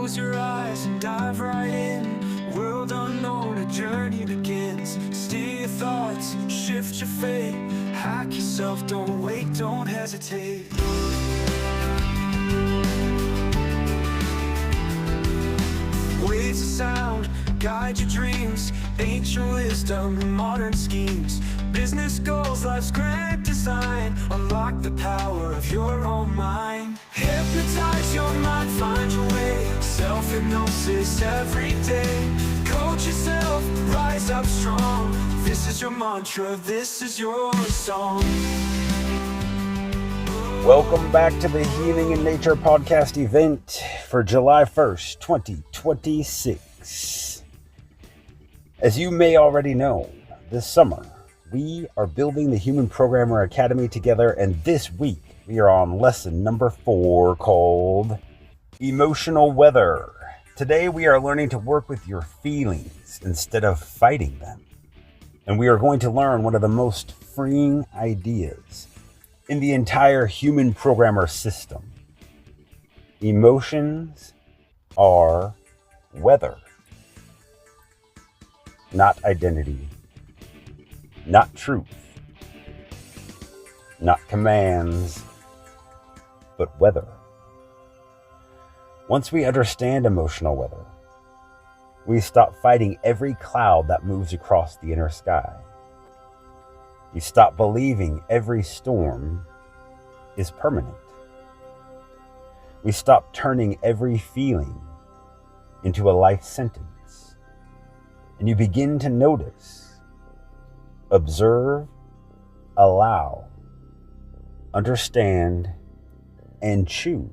Close your eyes and dive right in. World unknown, a journey begins. Steer your thoughts, shift your fate. Hack yourself, don't wait, don't hesitate. Waves of sound, guide your dreams. Ancient wisdom, modern schemes. Business goals, life's grand design. Unlock the power of your own mind. Hypnotize your mind, find your way. Self-hypnosis every day. Coach yourself, rise up strong. This is your mantra, this is your song. Welcome back to the Healing in Nature podcast event for July 1st, 2026. As you may already know, this summer we are building the Human Programmer Academy together, and this week we are on lesson number 4 called Emotional Weather. Today we are learning to work with your feelings instead of fighting them. And we are going to learn one of the most freeing ideas in the entire Human Programmer system. Emotions are weather, not identity, not truth, not commands, but weather. Once we understand emotional weather, we stop fighting every cloud that moves across the inner sky. We stop believing every storm is permanent. We stop turning every feeling into a life sentence. And you begin to notice, observe, allow, understand, and choose.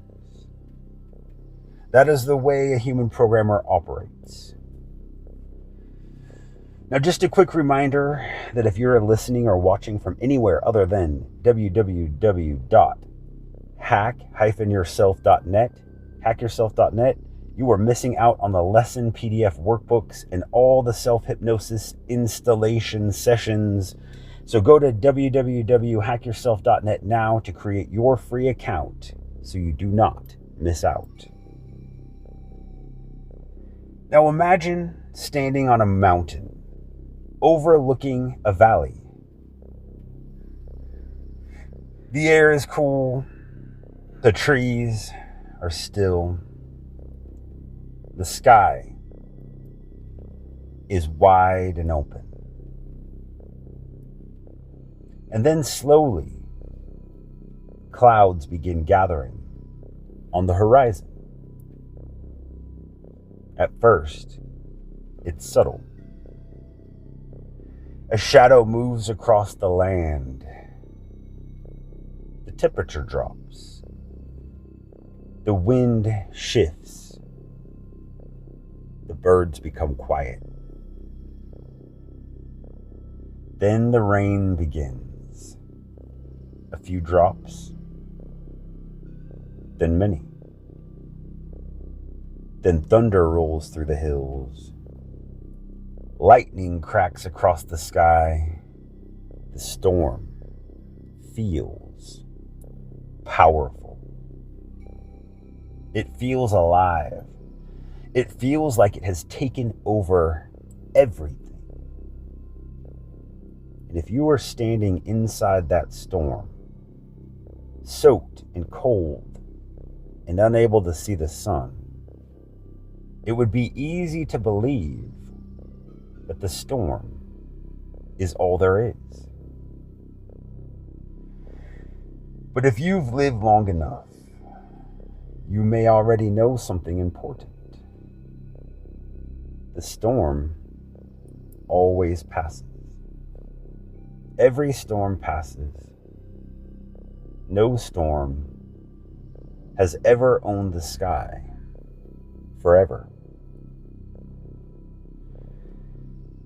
That is the way a human programmer operates. Now, just a quick reminder that if you're listening or watching from anywhere other than hackyourself.net, you are missing out on the lesson PDF workbooks and all the self-hypnosis installation sessions. So go to www.hackyourself.net now to create your free account so you do not miss out. Now imagine standing on a mountain overlooking a valley. The air is cool, the trees are still, the sky is wide and open. And then slowly, clouds begin gathering on the horizon. At first, it's subtle. A shadow moves across the land. The temperature drops. The wind shifts. The birds become quiet. Then the rain begins. A few drops. Then many. Then thunder rolls through the hills. Lightning cracks across the sky. The storm feels powerful. It feels alive. It feels like it has taken over everything. And if you are standing inside that storm, soaked and cold and unable to see the sun, it would be easy to believe that the storm is all there is. But if you've lived long enough, you may already know something important. The storm always passes. Every storm passes. No storm has ever owned the sky forever.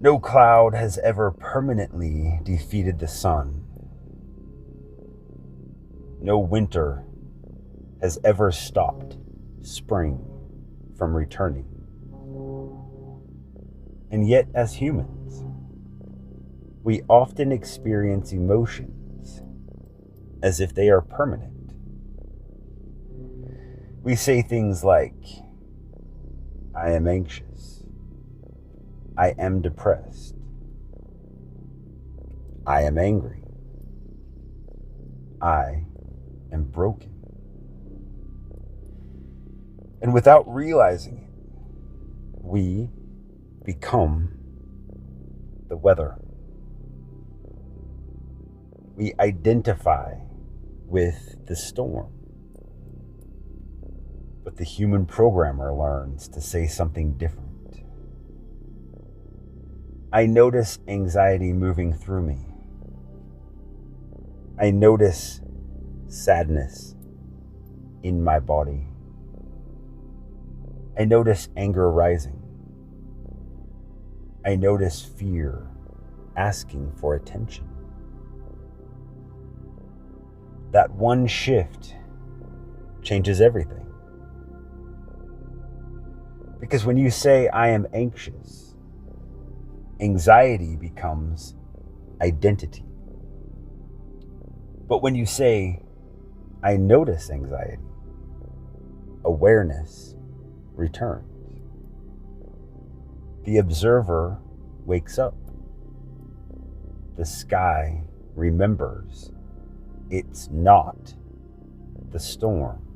No cloud has ever permanently defeated the sun. No winter has ever stopped spring from returning. And yet, as humans, we often experience emotions as if they are permanent. We say things like, I am anxious. I am depressed. I am angry. I am broken. And without realizing it, we become the weather. We identify with the storm. But the human programmer learns to say something different. I notice anxiety moving through me. I notice sadness in my body. I notice anger rising. I notice fear asking for attention. That one shift changes everything. Because when you say, I am anxious, anxiety becomes identity. But when you say, I notice anxiety, awareness returns. The observer wakes up. The sky remembers it's not the storm.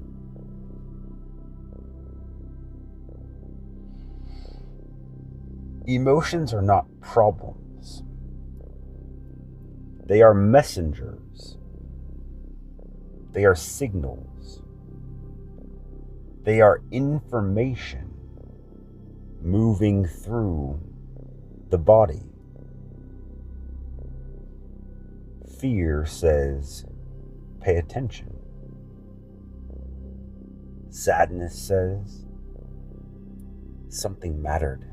Emotions are not problems. They are messengers. They are signals. They are information moving through the body. Fear says, pay attention. Sadness says, something mattered.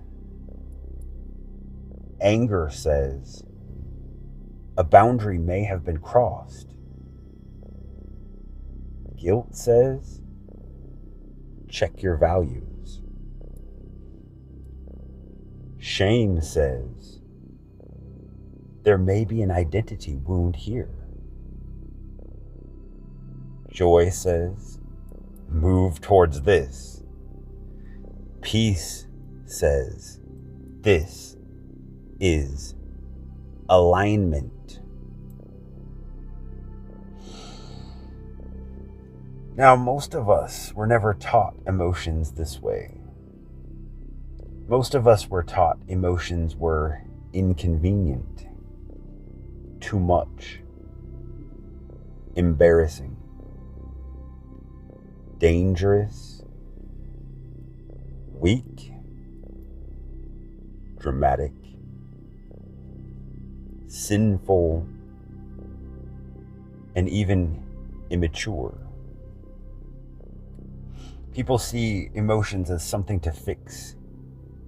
Anger says, a boundary may have been crossed. Guilt says, check your values. Shame says, there may be an identity wound here. Joy says, move towards this. Peace says, this is alignment. Now, most of us were never taught emotions this way. Most of us were taught emotions were inconvenient, too much, embarrassing, dangerous, weak, dramatic, sinful, and even immature. People see emotions as something to fix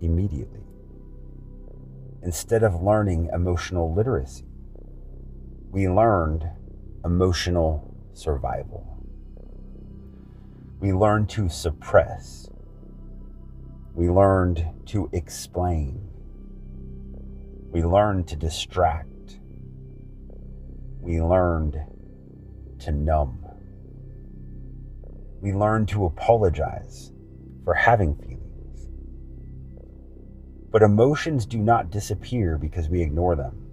immediately, instead of learning emotional literacy. We learned emotional survival. We learned to suppress. We learned to explain. We learned to distract. We learned to numb. We learned to apologize for having feelings. But emotions do not disappear because we ignore them.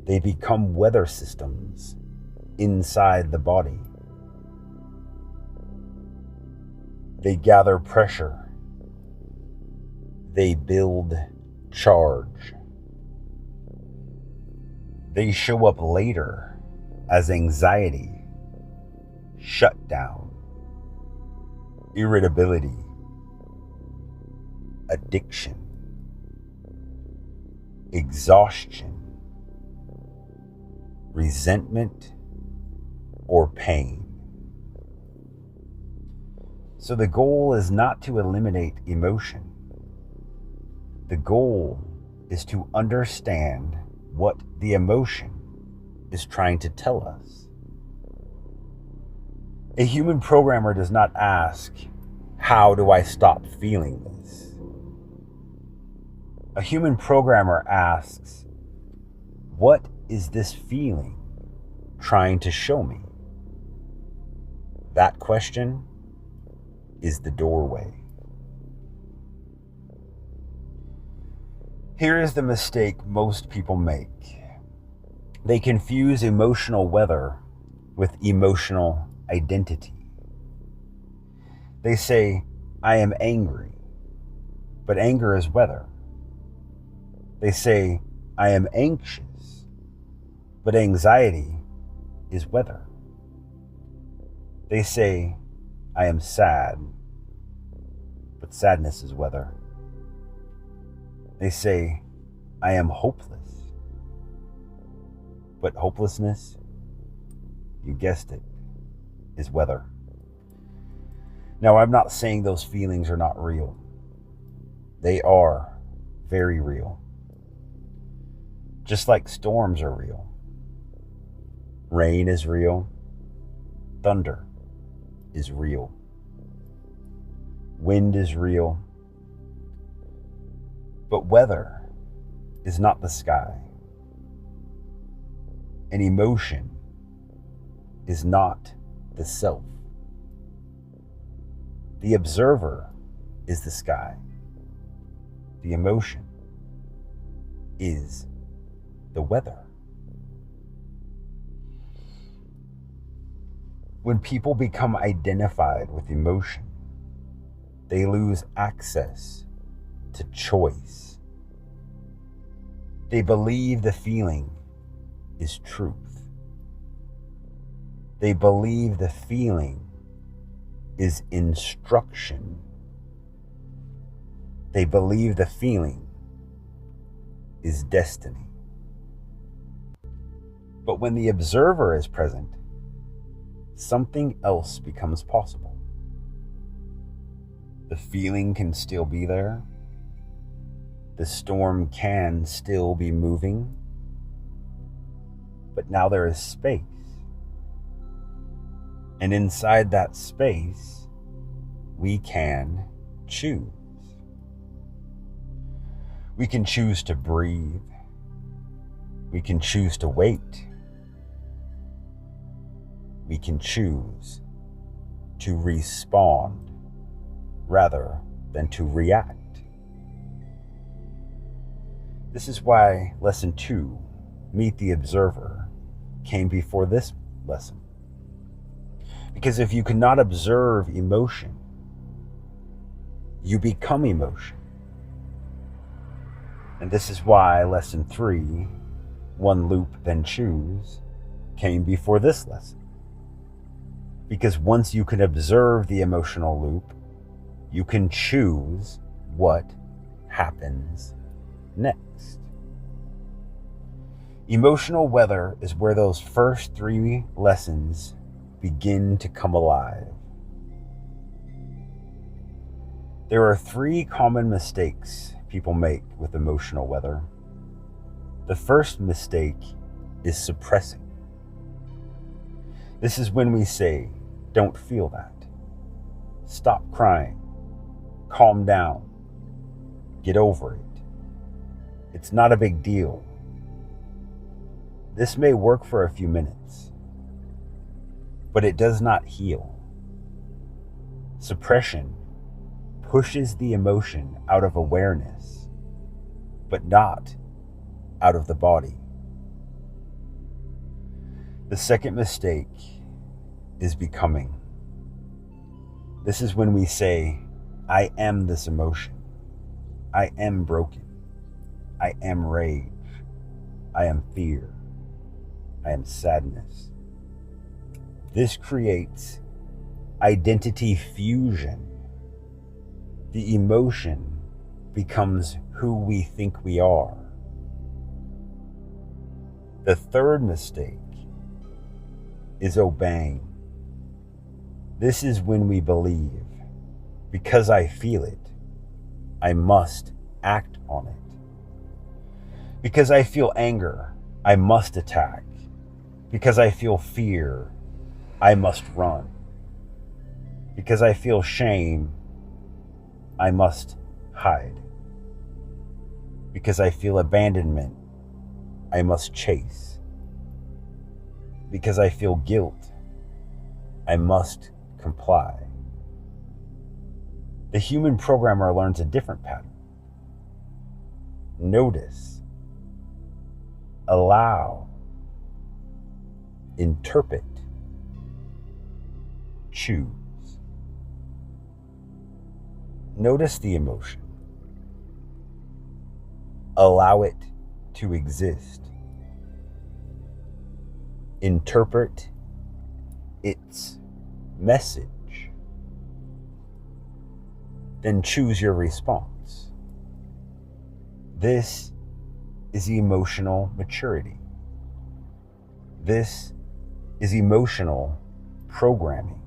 They become weather systems inside the body. They gather pressure. They build charge. They show up later as anxiety, shutdown, irritability, addiction, exhaustion, resentment, or pain. So the goal is not to eliminate emotion. The goal is to understand what the emotion is trying to tell us. A human programmer does not ask, how do I stop feeling this? A human programmer asks, what is this feeling trying to show me? That question is the doorway. Here is the mistake most people make. They confuse emotional weather with emotional identity. They say, I am angry, but anger is weather. They say, I am anxious, but anxiety is weather. They say, I am sad, but sadness is weather. They say, I am hopeless, but hopelessness, you guessed it, is weather. Now, I'm not saying those feelings are not real. They are very real. Just like storms are real. Rain is real. Thunder is real. Wind is real. But weather is not the sky. An emotion is not the self. The observer is the sky. The emotion is the weather. When people become identified with emotion, they lose access to choice. They believe the feeling is truth. They believe the feeling is instruction. They believe the feeling is destiny. But when the observer is present, something else becomes possible. The feeling can still be there. The storm can still be moving. But now there is space. And inside that space, we can choose. We can choose to breathe. We can choose to wait. We can choose to respond rather than to react. This is why lesson 2, Meet the Observer, came before this lesson. Because if you cannot observe emotion, you become emotion. And this is why lesson 3, One Loop Then Choose, came before this lesson. Because once you can observe the emotional loop, you can choose what happens next. Emotional weather is where those first 3 lessons begin to come alive. There are 3 common mistakes people make with emotional weather. The first mistake is suppressing. This is when we say, don't feel that. Stop crying. Calm down. Get over it. It's not a big deal. This may work for a few minutes, but it does not heal. Suppression pushes the emotion out of awareness, but not out of the body. The second mistake is becoming. This is when we say, I am this emotion. I am broken. I am rage. I am fear. I am sadness. This creates identity fusion. The emotion becomes who we think we are. The third mistake is obeying. This is when we believe, because I feel it, I must act on it. Because I feel anger, I must attack. Because I feel fear, I must run. Because I feel shame, I must hide. Because I feel abandonment, I must chase. Because I feel guilt, I must comply. The human programmer learns a different pattern. notice, allow, interpret, choose. Notice the emotion. Allow it to exist. Interpret its message. Then choose your response. This is emotional maturity. This is emotional programming.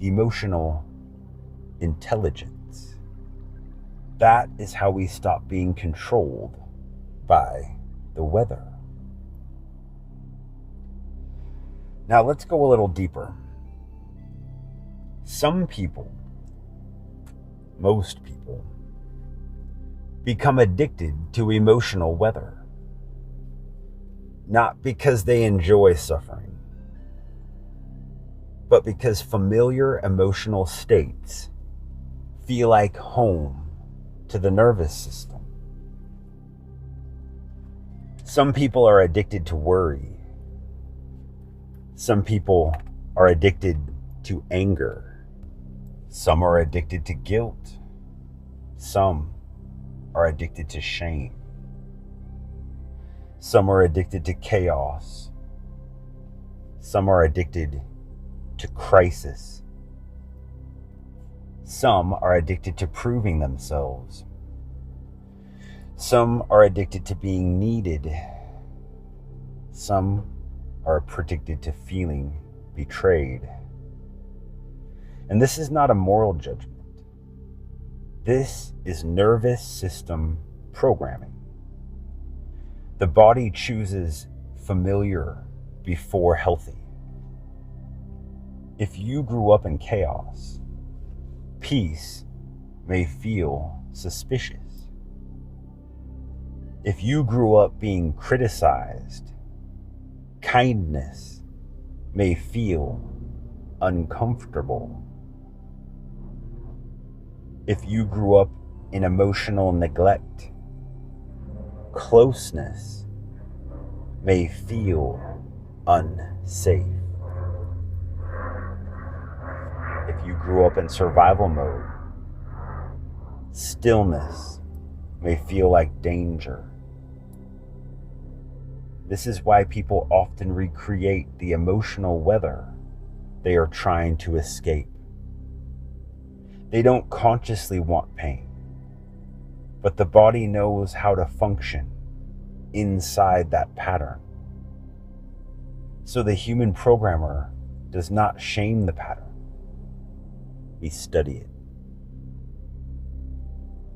Emotional intelligence. That is how we stop being controlled by the weather. Now let's go a little deeper. Some people, most people, become addicted to emotional weather. Not because they enjoy suffering, but because familiar emotional states feel like home to the nervous system. Some people are addicted to worry. Some people are addicted to anger. Some are addicted to guilt. Some are addicted to shame. Some are addicted to chaos. Some are addicted to crisis. Some are addicted to proving themselves. Some are addicted to being needed. Some are addicted to feeling betrayed. And this is not a moral judgment. This is nervous system programming. The body chooses familiar before healthy. If you grew up in chaos, peace may feel suspicious. If you grew up being criticized, kindness may feel uncomfortable. If you grew up in emotional neglect, closeness may feel unsafe. If you grew up in survival mode, stillness may feel like danger. This is why people often recreate the emotional weather they are trying to escape. They don't consciously want pain, but the body knows how to function inside that pattern. So the human programmer does not shame the pattern. We study it.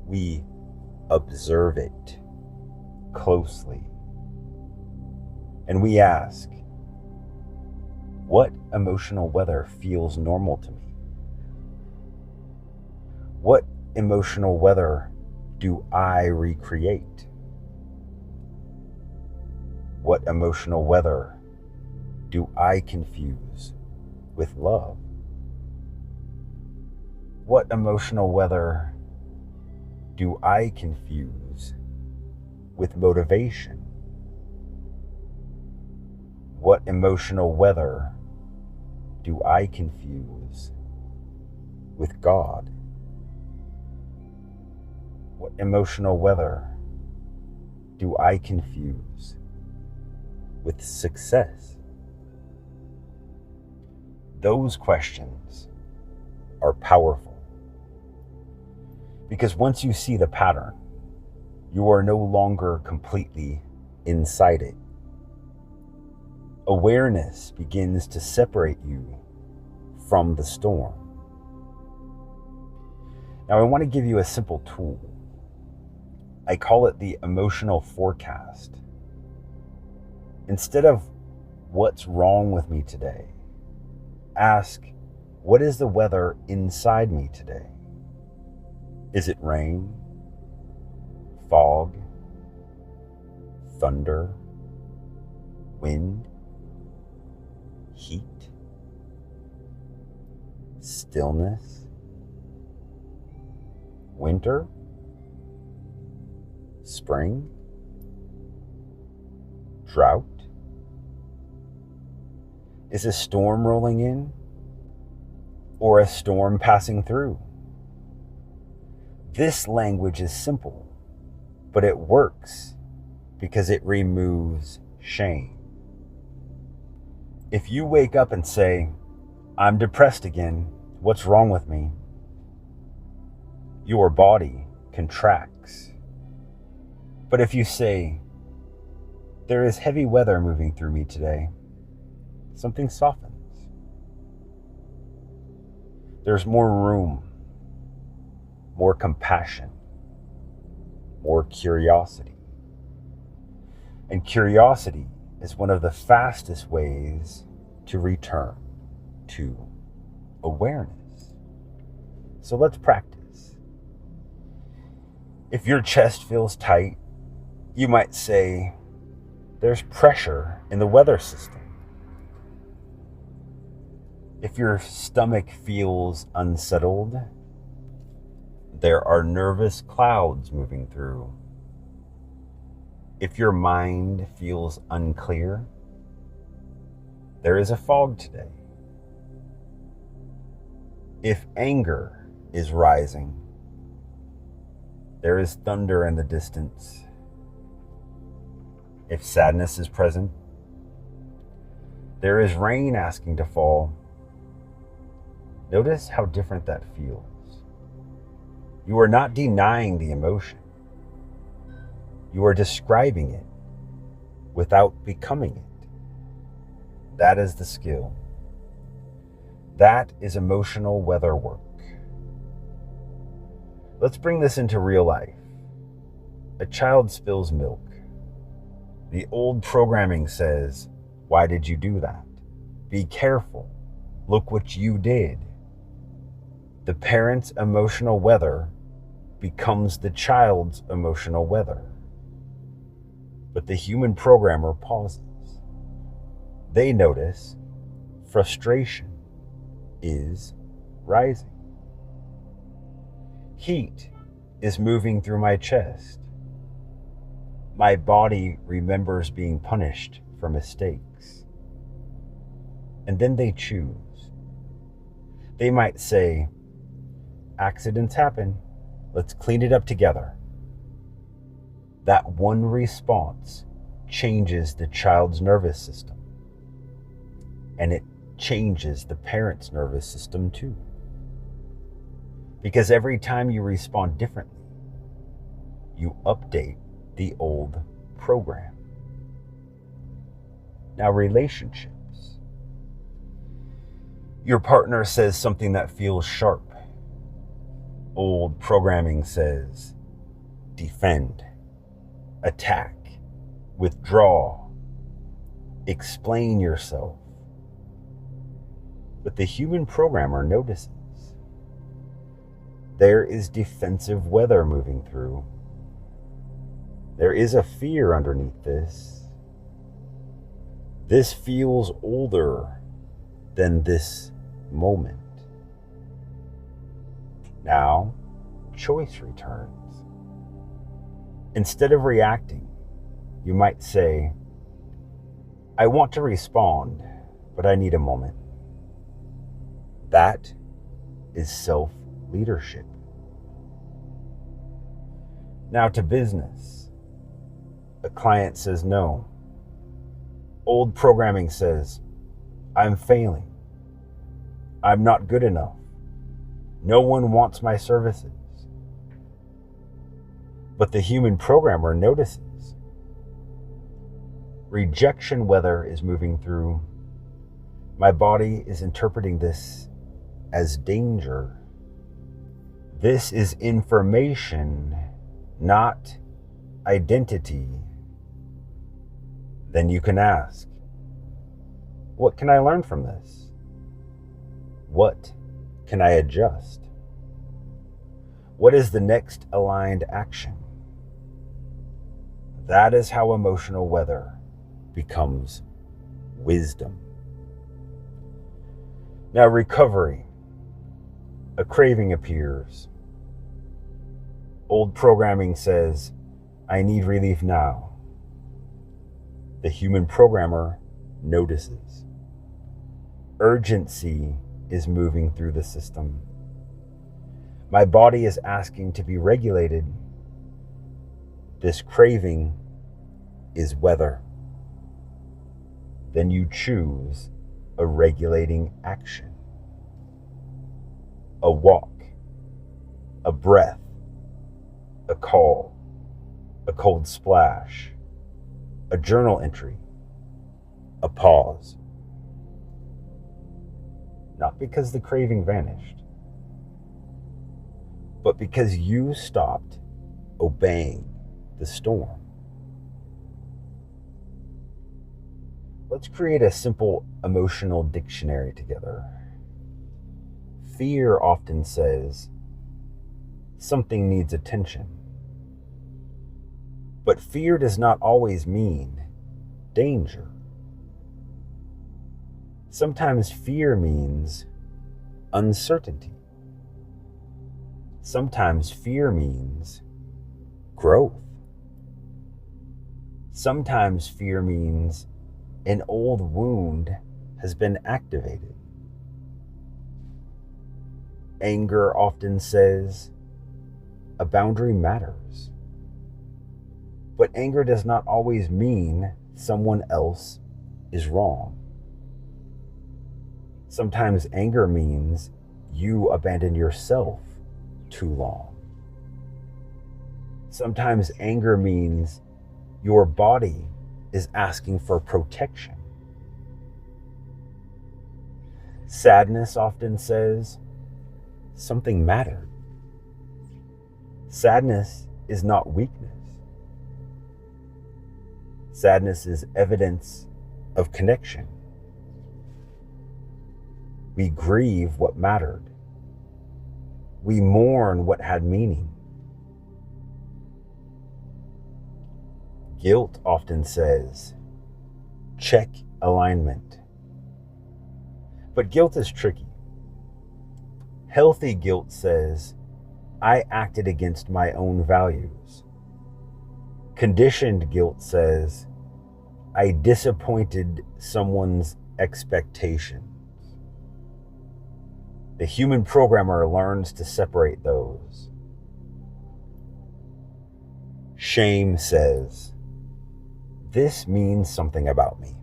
We observe it closely. And we ask, what emotional weather feels normal to me? What emotional weather do I recreate? What emotional weather do I confuse with love? What emotional weather do I confuse with motivation? What emotional weather do I confuse with God? What emotional weather do I confuse with success? Those questions are powerful. Because once you see the pattern, you are no longer completely inside it. Awareness begins to separate you from the storm. Now, I want to give you a simple tool. I call it the emotional forecast. Instead of what's wrong with me today, ask, what is the weather inside me today? Is it rain, fog, thunder, wind, heat, stillness, winter, Spring? Drought? Is a storm rolling in? Or a storm passing through? This language is simple, but it works because it removes shame. If you wake up and say, "I'm depressed again, what's wrong with me?" your body contracts. But if you say, "There is heavy weather moving through me today," something softens. There's more room, more compassion, more curiosity. And curiosity is one of the fastest ways to return to awareness. So let's practice. If your chest feels tight, you might say, "There's pressure in the weather system." If your stomach feels unsettled, there are nervous clouds moving through. If your mind feels unclear, there is a fog today. If anger is rising, there is thunder in the distance. If sadness is present, there is rain asking to fall. Notice how different that feels. You are not denying the emotion. You are describing it without becoming it. That is the skill. That is emotional weather work. Let's bring this into real life. A child spills milk. The old programming says, "Why did you do that? Be careful. Look what you did." The parent's emotional weather becomes the child's emotional weather. But the human programmer pauses. They notice frustration is rising. Heat is moving through my chest. My body remembers being punished for mistakes. And then they choose. They might say, "Accidents happen. Let's clean it up together." That one response changes the child's nervous system. And it changes the parent's nervous system too. Because every time you respond differently, you update the old program. Now, relationships. Your partner says something that feels sharp. Old programming says, defend, attack, withdraw, explain yourself. But the human programmer notices there is defensive weather moving through. There is a fear underneath this. This feels older than this moment. Now, choice returns. Instead of reacting, you might say, "I want to respond, but I need a moment." That is self-leadership. Now to business. A client says no. Old programming says, "I'm failing. I'm not good enough. No one wants my services." But the human programmer notices. Rejection weather is moving through. My body is interpreting this as danger. This is information, not identity. Then you can ask, what can I learn from this? What can I adjust? What is the next aligned action? That is how emotional weather becomes wisdom. Now, recovery. A craving appears. Old programming says, I need relief now. The human programmer notices. Urgency is moving through the system. My body is asking to be regulated. This craving is weather. Then you choose a regulating action. A walk, a breath, a call, a cold splash, a journal entry, a pause. Not because the craving vanished, but because you stopped obeying the storm. Let's create a simple emotional dictionary together. Fear often says something needs attention. But fear does not always mean danger. Sometimes fear means uncertainty. Sometimes fear means growth. Sometimes fear means an old wound has been activated. Anger often says a boundary matters. But anger does not always mean someone else is wrong. Sometimes anger means you abandoned yourself too long. Sometimes anger means your body is asking for protection. Sadness often says something mattered. Sadness is not weakness. Sadness is evidence of connection. We grieve what mattered. We mourn what had meaning. Guilt often says, check alignment. But guilt is tricky. Healthy guilt says, I acted against my own values. Conditioned guilt says, I disappointed someone's expectations. The human programmer learns to separate those. Shame says, this means something about me.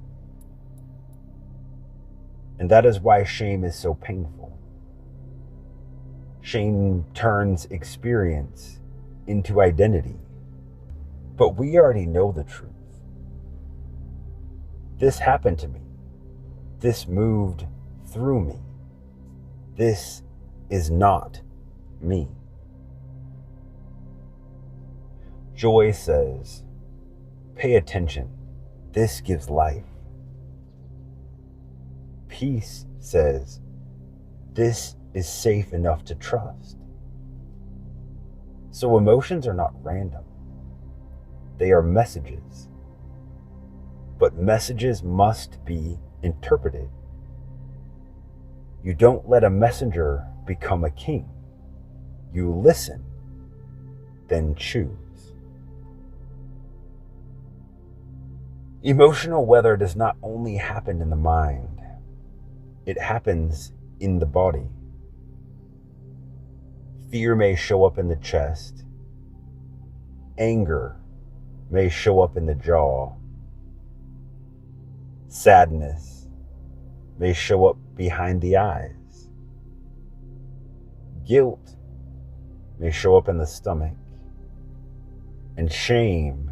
And that is why shame is so painful. Shame turns experience into identity. But we already know the truth. This happened to me. This moved through me. This is not me. Joy says, pay attention. This gives life. Peace says, this is safe enough to trust. So emotions are not random. They are messages. But messages must be interpreted. You don't let a messenger become a king. You listen, then choose. Emotional weather does not only happen in the mind, it happens in the body. Fear may show up in the chest. Anger may show up in the jaw. Sadness may show up behind the eyes. Guilt may show up in the stomach. And shame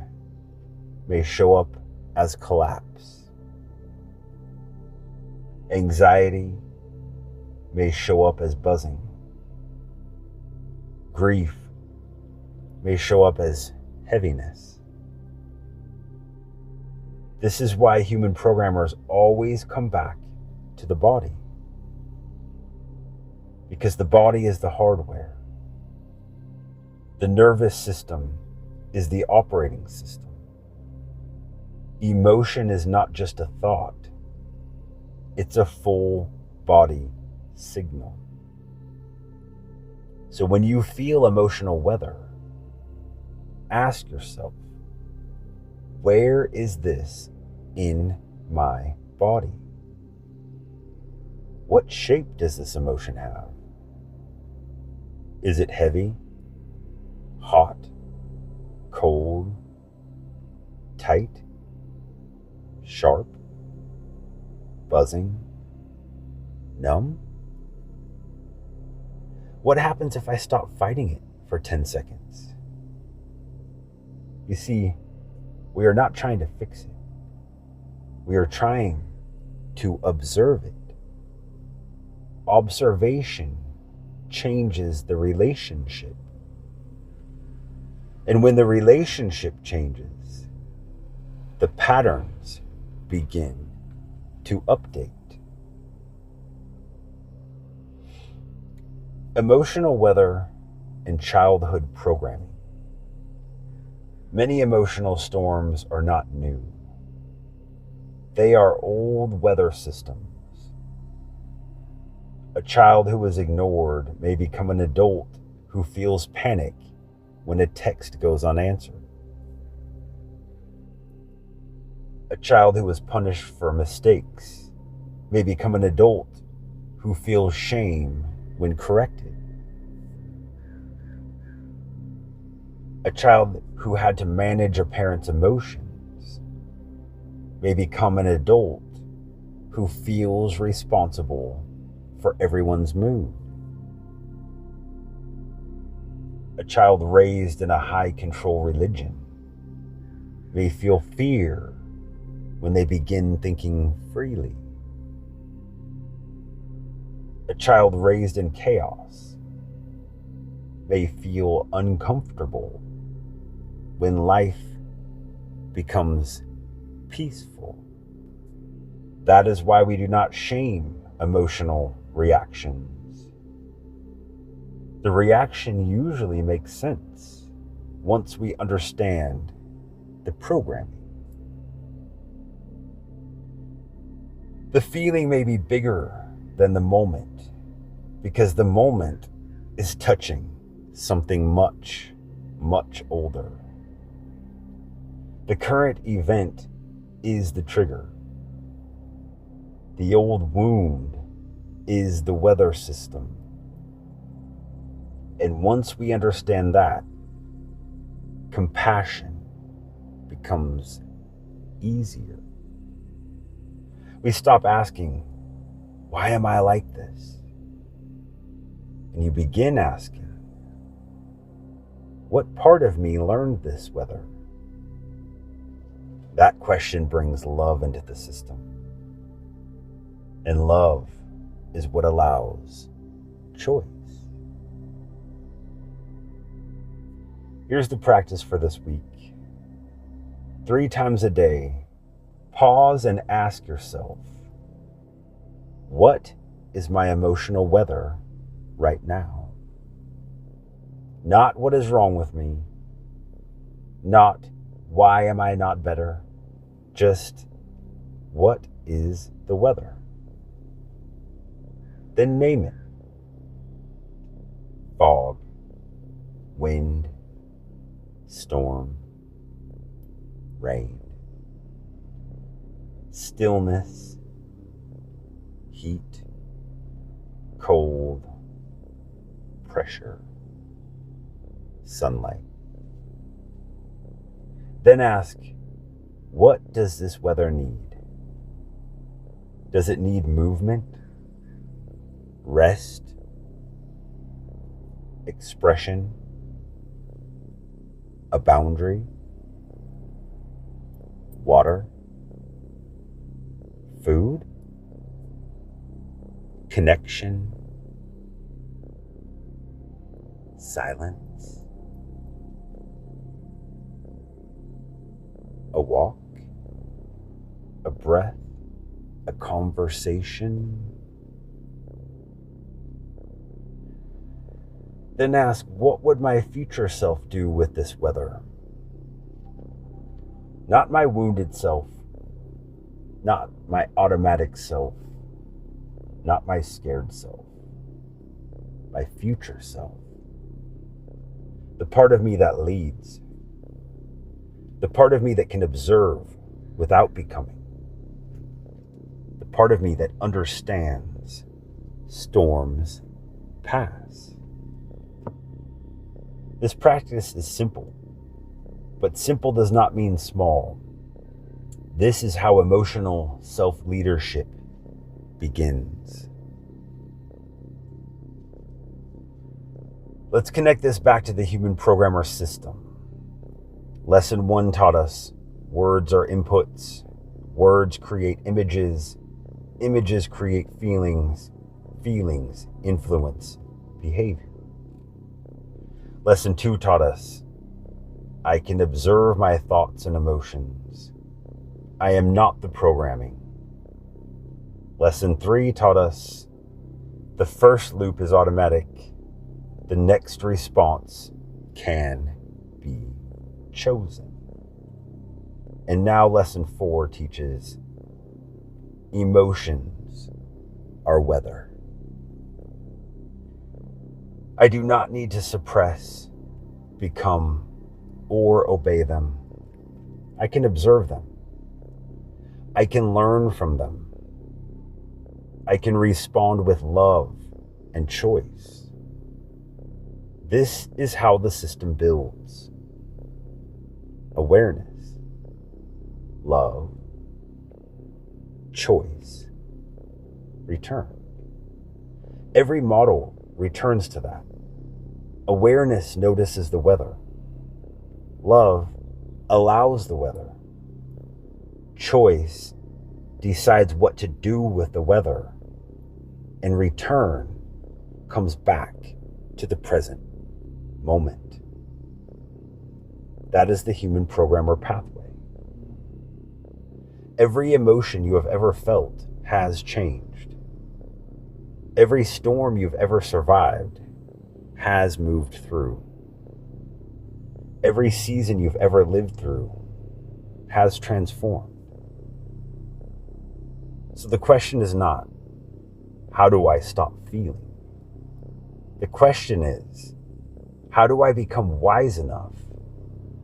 may show up as collapse. Anxiety may show up as buzzing. Grief may show up as heaviness. This is why human programmers always come back to the body. Because the body is the hardware. The nervous system is the operating system. Emotion is not just a thought. It's a full body signal. So when you feel emotional weather, ask yourself, where is this in my body? What shape does this emotion have? Is it heavy, hot, cold, tight, sharp, buzzing, numb? What happens if I stop fighting it for 10 seconds? You see, we are not trying to fix it. We are trying to observe it. Observation changes the relationship. And when the relationship changes, the patterns begin to update. Emotional weather and childhood programming. Many emotional storms are not new. They are old weather systems. A child who is ignored may become an adult who feels panic when a text goes unanswered. A child who is punished for mistakes may become an adult who feels shame when corrected. A child who had to manage a parent's emotions may become an adult who feels responsible for everyone's mood. A child raised in a high control religion may feel fear when they begin thinking freely. A child raised in chaos may feel uncomfortable when life becomes peaceful. That is why we do not shame emotional reactions. The reaction usually makes sense once we understand the programming. The feeling may be bigger than the moment because the moment is touching something much, much older. The current event is the trigger. The old wound is the weather system. And once we understand that, compassion becomes easier. We stop asking, why am I like this? And you begin asking, what part of me learned this weather? That question brings love into the system. And love is what allows choice. Here's the practice for this week. 3 times a day, pause and ask yourself, what is my emotional weather right now? Not what is wrong with me, not why am I not better, just what is the weather? Then name it. Fog, wind, storm, rain, stillness, heat, cold, pressure, sunlight. Then ask, what does this weather need? Does it need movement, rest, expression, a boundary, water, food, connection, silence, a walk, a breath, a conversation? Then ask, what would my future self do with this weather? Not my wounded self, not my automatic self, not my scared self, my future self. The part of me that leads, the part of me that can observe without becoming, the part of me that understands storms pass. This practice is simple, but simple does not mean small. This is how emotional self-leadership begins. Let's connect this back to the human programmer system. Lesson 1 taught us words are inputs. Words create images. Images create feelings. Feelings influence behavior. Lesson 2 taught us I can observe my thoughts and emotions. I am not the programming. Lesson 3 taught us the first loop is automatic. The next response can be chosen. And now lesson 4 teaches emotions are weather. I do not need to suppress, become, or obey them. I can observe them. I can learn from them. I can respond with love and choice. This is how the system builds. Awareness, love, choice, return. Every model returns to that. Awareness notices the weather. Love allows the weather. Choice decides what to do with the weather. And return comes back to the present moment. That is the human programmer pathway. Every emotion you have ever felt has changed. Every storm you've ever survived has moved through. Every season you've ever lived through has transformed. So the question is not, how do I stop feeling? The question is, how do I become wise enough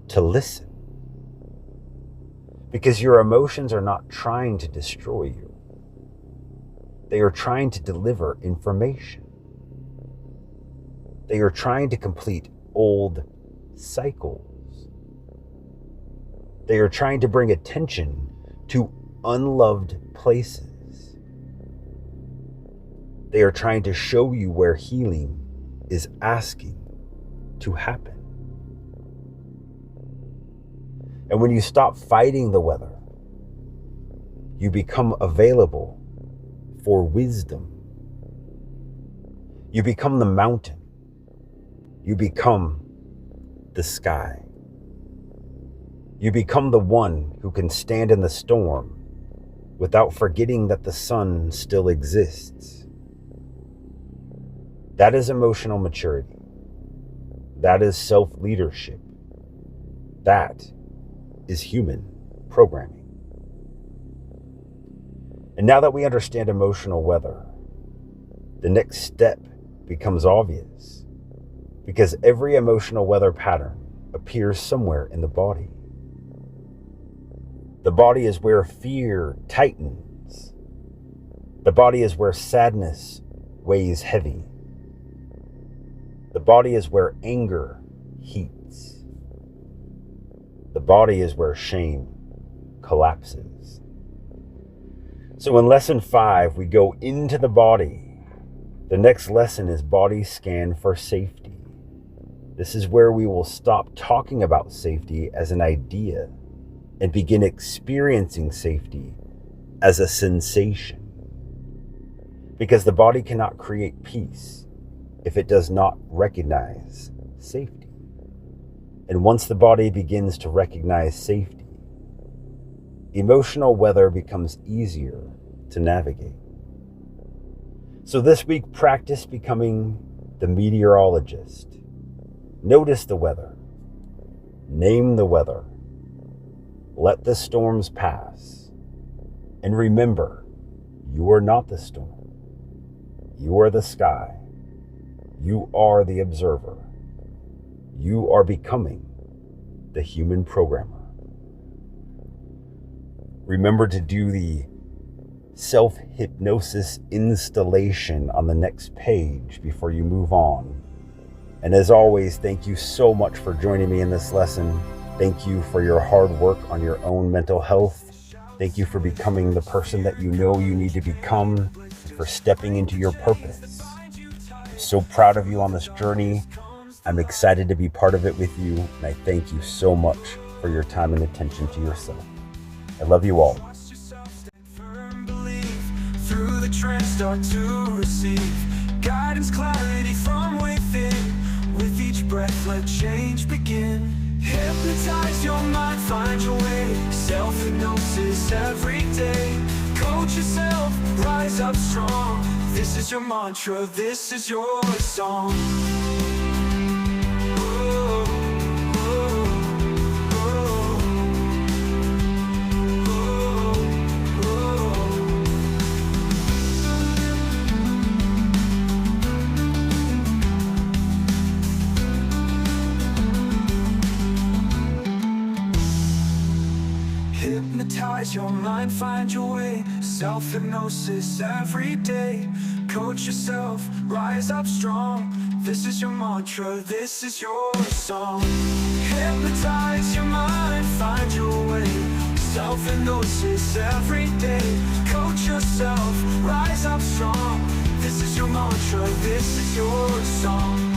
to listen? Because your emotions are not trying to destroy you. They are trying to deliver information. They are trying to complete old cycles. They are trying to bring attention to unloved places. They are trying to show you where healing is asking to happen. And when you stop fighting the weather, you become available for wisdom. You become the mountain. You become the sky. You become the one who can stand in the storm without forgetting that the sun still exists. That is emotional maturity. That is self-leadership. That is human programming. And now that we understand emotional weather, the next step becomes obvious, because every emotional weather pattern appears somewhere in the body. The body is where fear tightens. The body is where sadness weighs heavy. The body is where anger heats. The body is where shame collapses. So in lesson 5, we go into the body. The next lesson is body scan for safety. This is where we will stop talking about safety as an idea and begin experiencing safety as a sensation. Because the body cannot create peace if it does not recognize safety. And once the body begins to recognize safety, emotional weather becomes easier to navigate. So this week, practice becoming the meteorologist. Notice the weather. Name the weather. Let the storms pass. And remember, you are not the storm. You are the sky. You are the observer. You are becoming the human programmer. Remember to do the self-hypnosis installation on the next page before you move on. And as always, thank you so much for joining me in this lesson. Thank you for your hard work on your own mental health. Thank you for becoming the person that you know you need to become, and for stepping into your purpose. I'm so proud of you on this journey. I'm excited to be part of it with you, and I thank you so much for your time and attention to yourself. I love you all. Through the trance, start to receive guidance, clarity from within. With each breath, let change begin. Hypnotize your mind, find your way. Self-hypnosis every day. Coach yourself, rise up strong. This is your mantra, this is your song. Hypnotize your mind, find your way. Self-hypnosis every day. Coach yourself, rise up strong. This is your mantra, this is your song. Hypnotize your mind, find your way. Self-hypnosis every day. Coach yourself, rise up strong. This is your mantra, this is your song.